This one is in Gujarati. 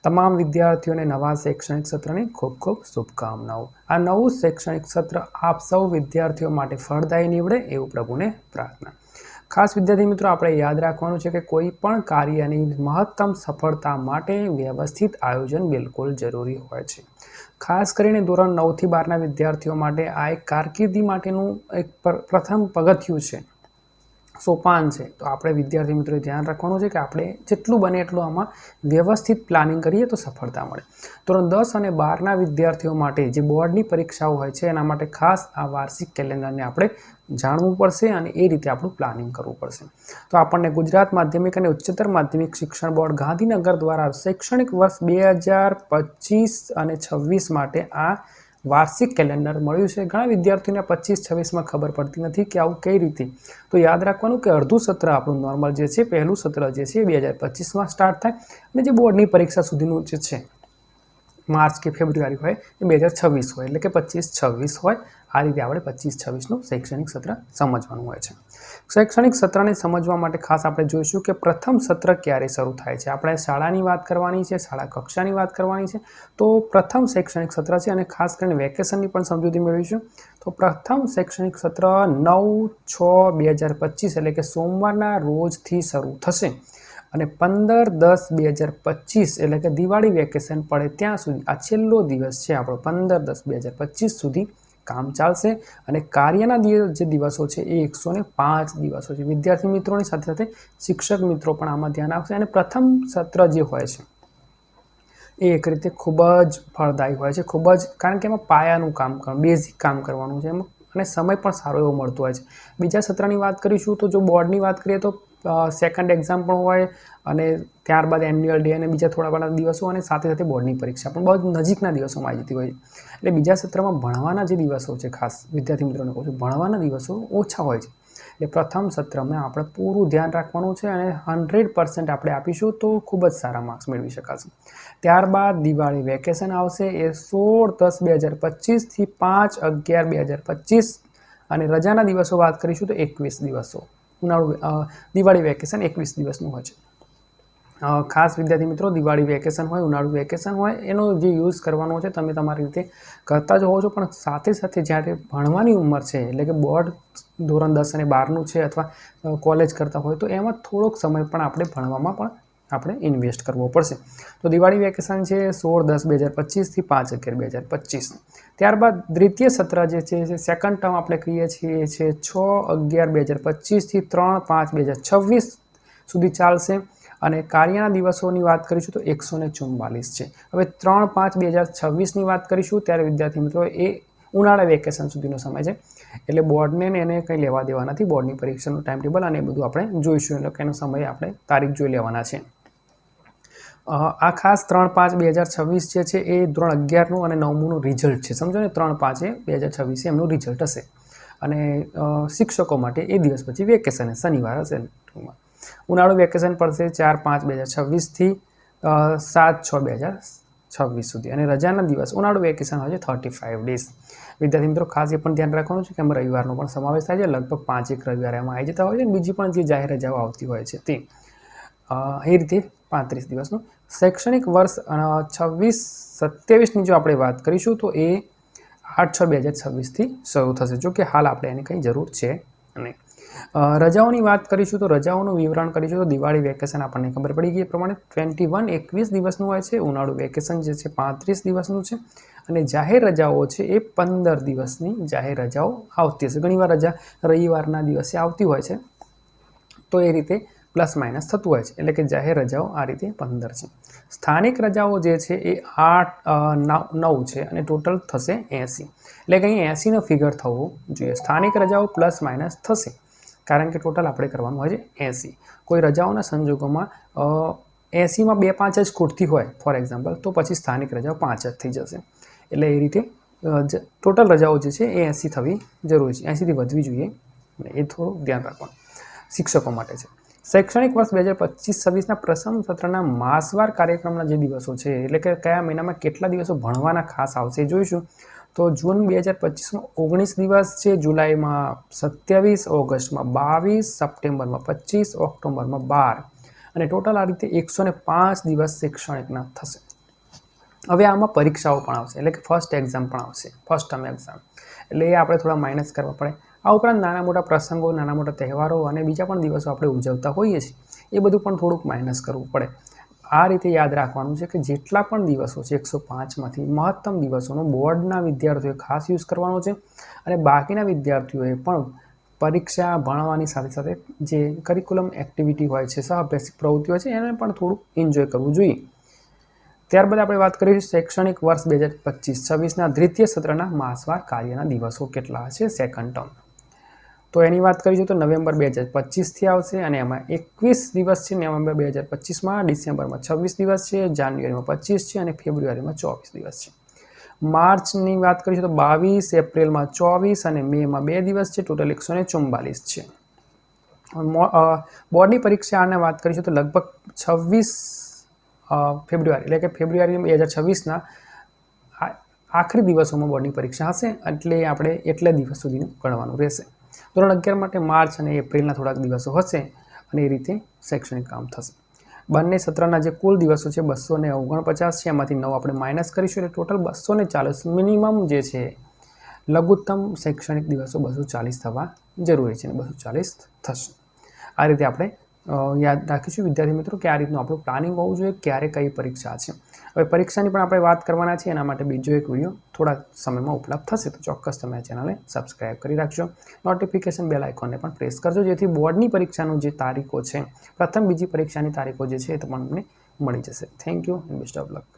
તમામ વિદ્યાર્થીઓને નવા શૈક્ષણિક સત્રની ખૂબ ખૂબ શુભકામનાઓ। આ નવું શૈક્ષણિક સત્ર આપ સૌ વિદ્યાર્થીઓ માટે ફળદાયી નીવડે એવું પ્રભુને પ્રાર્થના। ખાસ વિદ્યાર્થી મિત્રો, આપણે યાદ રાખવાનું છે કે કોઈ પણ કાર્યની મહત્તમ સફળતા માટે વ્યવસ્થિત આયોજન બિલકુલ જરૂરી હોય છે। ખાસ કરીને ધોરણ 9 થી 12ના વિદ્યાર્થીઓ માટે આ એક કારકિર્દી માટેનું એક પ્રથમ પગથિયું છે, સોપાન છે। તો આપણે વિદ્યાર્થી મિત્રોએ ધ્યાન રાખવાનું છે કે આપણે જેટલું બને એટલું આમાં વ્યવસ્થિત પ્લાનિંગ કરીએ તો સફળતા મળે। ધોરણ 10 અને 12ના વિદ્યાર્થીઓ માટે જે બોર્ડની પરીક્ષાઓ હોય છે એના માટે ખાસ આ વાર્ષિક કેલેન્ડરને આપણે જાણવું પડશે અને એ રીતે આપણું પ્લાનિંગ કરવું પડશે। તો આપણને ગુજરાત માધ્યમિક અને ઉચ્ચતર માધ્યમિક શિક્ષણ બોર્ડ ગાંધીનગર દ્વારા શૈક્ષણિક વર્ષ 2025 અને 26 માટે આ વાર્ષિક કેલેન્ડર મળ્યું છે। ઘણા વિદ્યાર્થીઓને 25-26માં ખબર પડતી નથી કે આવું કઈ રીતે। તો યાદ રાખવાનું કે અડધું સત્ર આપણું નોર્મલ જે છે, પહેલું સત્ર જે છે 2025માં સ્ટાર્ટ થાય અને જે બોર્ડની પરીક્ષા સુધીનું જે છે માર્ચ કે ફેબ્રુઆરી હોય એ 2026 હોય, એટલે કે 25-26 હોય। આ રીતે આપણે 25-26નું શૈક્ષણિક સત્ર સમજવાનું હોય છે। શૈક્ષણિક સત્રને સમજવા માટે ખાસ આપણે જોઈશું કે પ્રથમ સત્ર ક્યારે શરૂ થાય છે। આપણે શાળાની વાત કરવાની છે, શાળા કક્ષાની વાત કરવાની છે। તો પ્રથમ શૈક્ષણિક સત્ર છે અને ખાસ કરીને વેકેશનની પણ સમજૂતી મેળવીશું। તો પ્રથમ શૈક્ષણિક સત્ર 9/6/2025 એટલે કે સોમવારના રોજથી શરૂ થશે અને 15/10/2025 એટલે કે દિવાળી વેકેશન પડે ત્યાં સુધી આ છેલ્લો દિવસ છે આપણો 15/10/2025 સુધી કામ ચાલશે। અને કાર્યના જે દિવસો છે એ 105 દિવસો છે। વિદ્યાર્થી મિત્રોની સાથે સાથે શિક્ષક મિત્રો પણ આમાં ધ્યાન આપશે। અને પ્રથમ સત્ર જે હોય છે એ એક રીતે ખૂબ જ ફળદાયી હોય છે, ખૂબ જ, કારણ કે એમાં પાયાનું કામ કરવાનું, બેઝિક કામ કરવાનું છે એમાં, અને સમય પણ સારો એવો મળતો હોય છે। બીજા સત્રની વાત કરીશું તો જો બોર્ડની વાત કરીએ તો સેકન્ડ એક્ઝામ પણ હોય અને ત્યારબાદ એન્યુઅલ ડે અને બીજા થોડા ઘણા દિવસો અને સાથે સાથે બોર્ડની પરીક્ષા પણ બહુ નજીકના દિવસોમાં આવી જતી હોય છે। એટલે બીજા સત્રમાં ભણવાના જે દિવસો છે, ખાસ વિદ્યાર્થી મિત્રોને કહું છું, ભણવાના દિવસો ઓછા હોય છે। એટલે પ્રથમ સત્રમાં આપણે પૂરું ધ્યાન રાખવાનું છે અને 100% આપણે આપીશું તો ખૂબ જ સારા માર્ક્સ મેળવી શકાશે। ત્યારબાદ દિવાળી વેકેશન આવશે, એ 16/10/2025 થી 5/11/2025 અને રજાના દિવસો વાત કરીશું તો 21 દિવસો। દિવાળી વેકેશન 21 દિવસનું હોય છે। ખાસ વિદ્યાર્થી મિત્રો, દિવાળી વેકેશન હોય, ઉનાળુ વેકેશન હોય, એનો જે યુઝ કરવાનો છે તમે તમારી રીતે કરતા જ હોવો છો, પણ સાથે સાથે જ્યારે ભણવાની ઉંમર છે, એટલે કે બોર્ડ ધોરણ 10 અને 12નું છે અથવા કોલેજ કરતા હોય તો એમાં થોડોક સમય પણ આપણે ભણવામાં પણ આપણે ઇન્વેસ્ટ કરવો પડશે। તો દિવાળી વેકેશન છે 16/10/2025 થી 5/11/2025। ત્યારબાદ દ્વિતીય સત્ર જે છે, સેકન્ડ ટર્મ આપણે કહીએ છીએ, એ છે 6/11/2025 થી 3/5/2026 સુધી ચાલશે। અને કાર્યના દિવસોની વાત કરીશું તો 144 છે। હવે 3/5/2026ની વાત કરીશું ત્યારે વિદ્યાર્થી મિત્રો એ ઉનાળા વેકેશન સુધીનો સમય છે, એટલે બોર્ડને એને કંઈ લેવા દેવા નથી। બોર્ડની પરીક્ષાનું ટાઈમ ટેબલ અને એ બધું આપણે જોઈશું, એટલે કે એનો સમય આપણે તારીખ જોઈ લેવાના છે। આ ખાસ 3/5/2026 જે છે એ ધોરણ 11નું અને 9મુંનું રિઝલ્ટ છે, સમજો ને। 3/5/2026 એમનું રિઝલ્ટ હશે અને શિક્ષકો માટે એ દિવસ પછી વેકેશન, શનિવાર હશે। ઉનાળુ વેકેશન પડશે 4/5/2026 થી 7/6/2026 સુધી અને રજાના દિવસ ઉનાળુ વેકેશન હોય છે 35 ડેઝ। વિદ્યાર્થી મિત્રો, ખાસ એ પણ ધ્યાન રાખવાનું છે કે એમાં રવિવારનો પણ સમાવેશ થાય છે, લગભગ 5 રવિવાર એમાં આવી જતા હોય છે, અને બીજી પણ જે જાહેર રજાઓ આવતી હોય છે તે એ રીતે 35 દિવસનું શૈક્ષણિક વર્ષ 26-27ની જો આપણે વાત કરીશું તો એ 8/6/2026થી શરૂ થશે, જો કે હાલ આપણે એની કંઈ જરૂર છે નહીં। રજાઓની વાત કરીશું તો રજાઓનું વિવરણ કરીશું તો દિવાળી વેકેશન આપણને ખબર પડી ગઈ એ પ્રમાણે 21 દિવસનું હોય છે। ઉનાળુ વેકેશન જે છે 35 દિવસનું છે અને જાહેર રજાઓ છે એ 15 દિવસની જાહેર રજાઓ આવતી હશે। ઘણીવાર રજા રવિવારના દિવસે આવતી હોય છે, તો એ રીતે પ્લસ માઇનસ થતું હોય છે, એટલે કે જાહેર રજાઓ આ રીતે 15 છે। સ્થાનિક રજાઓ જે છે એ 9 છે અને ટોટલ થશે 80, એટલે કે અહીં 80નો ફિગર થવો જોઈએ। સ્થાનિક રજાઓ પ્લસ માઇનસ થશે કારણ કે ટોટલ આપણે કરવાનું હોય છે 80। કોઈ રજાઓના સંજોગોમાં 80માં 2-5 જ ખૂટતી હોય ફોર એક્ઝામ્પલ, તો પછી સ્થાનિક રજાઓ 5 જ થઈ જશે। એટલે એ રીતે ટોટલ રજાઓ જે છે એ 80 થવી જરૂરી છે, 80થી વધવી જોઈએ, એ થોડું ધ્યાન રાખવાનું શિક્ષકો માટે છે। શૈક્ષણિક વર્ષ 2025-26ના પ્રથમ સત્રના માસવાર કાર્યક્રમના જે દિવસો છે, એટલે કે કયા મહિનામાં કેટલા દિવસો ભણવાના ખાસ આવશે જોઈશું। તો જૂન 2025માં 19 દિવસ છે, જુલાઈમાં 27, ઓગસ્ટમાં 22, સપ્ટેમ્બરમાં 25, ઓક્ટોબરમાં 12 અને ટોટલ આ રીતે 105 દિવસ શૈક્ષણિકના થશે। હવે આમાં પરીક્ષાઓ પણ આવશે, એટલે કે ફર્સ્ટ એક્ઝામ પણ આવશે, ફર્સ્ટ ટર્મ એક્ઝામ, એટલે એ આપણે થોડા માઇનસ કરવા પડે. આ ઉપરાંત નાના મોટા પ્રસંગો, નાના મોટા તહેવારો અને બીજા પણ દિવસો આપણે ઉજવતા હોઈએ છીએ, એ બધું પણ થોડુંક માઇનસ કરવું પડે. આ રીતે યાદ રાખવાનું છે કે જેટલા પણ દિવસો છે 105માંથી મહત્તમ દિવસોનો બોર્ડના વિદ્યાર્થીઓએ ખાસ યુઝ કરવાનો છે, અને બાકીના વિદ્યાર્થીઓએ પણ પરીક્ષા ભણવાની સાથે સાથે જે કરિક્યુલમ એક્ટિવિટી હોય છે, સહઅભ્યાસિક પ્રવૃત્તિ હોય છે, એને પણ થોડુંક એન્જોય કરવું જોઈએ. ત્યારબાદ આપણે વાત કરીશું શૈક્ષણિક વર્ષ 2025-26ના દ્વિતીય સત્રના માસવાર કાર્યના દિવસો કેટલા હશે સેકન્ડ ટર્મ. તો એની વાત કરીશું તો નવેમ્બર 2025થી આવશે, અને એમાં 21 દિવસ છે નવેમ્બર 2025માં, ડિસેમ્બરમાં 26 દિવસ છે, જાન્યુઆરીમાં 25 છે અને ફેબ્રુઆરીમાં 24 દિવસ છે. માર્ચની વાત કરીશું તો 22, એપ્રિલમાં 24 અને મેમાં 2 દિવસ છે, ટોટલ 144 છે. બોર્ડની પરીક્ષાની વાત કરીશું તો લગભગ 26 ફેબ્રુઆરી, એટલે કે ફેબ્રુઆરી 2026ના આખરી દિવસોમાં બોર્ડની પરીક્ષા હશે, એટલે આપણે એટલા દિવસ સુધીનું ગણવાનું રહેશે. ધોરણ 11 માટે માર્ચ અને એપ્રિલના થોડાક દિવસો હશે, અને એ રીતે શૈક્ષણિક કામ થશે. બંને સત્રના જે કુલ દિવસો છે 249 છે, એમાંથી 9 આપણે માઇનસ કરીશું, એટલે ટોટલ 240. મિનિમમ જે છે લઘુત્તમ શૈક્ષણિક દિવસો 240 થવા જરૂરી છે, અને 240 થશે. આ રીતે આપણે યાદ રાખીશું વિદ્યાર્થી મિત્રો કે આ રીતનું આપણું પ્લાનિંગ હોવું જોઈએ, ક્યારે કઈ પરીક્ષા છે. હવે પરીક્ષાની પણ આપણે વાત કરવાના છીએ, એના માટે બીજો એક વિડીયો થોડા સમયમાં ઉપલબ્ધ થશે, તો ચોક્કસ તમે આ ચેનલને સબસ્ક્રાઈબ કરી રાખજો. નોટિફિકેશન બેલ આઇકોનને પણ પ્રેસ કરજો, જેથી બોર્ડની પરીક્ષાનું જે તારીખો છે, પ્રથમ બીજી પરીક્ષાની તારીખો જે છે એ તમને મળી જશે. Thank you and best of luck.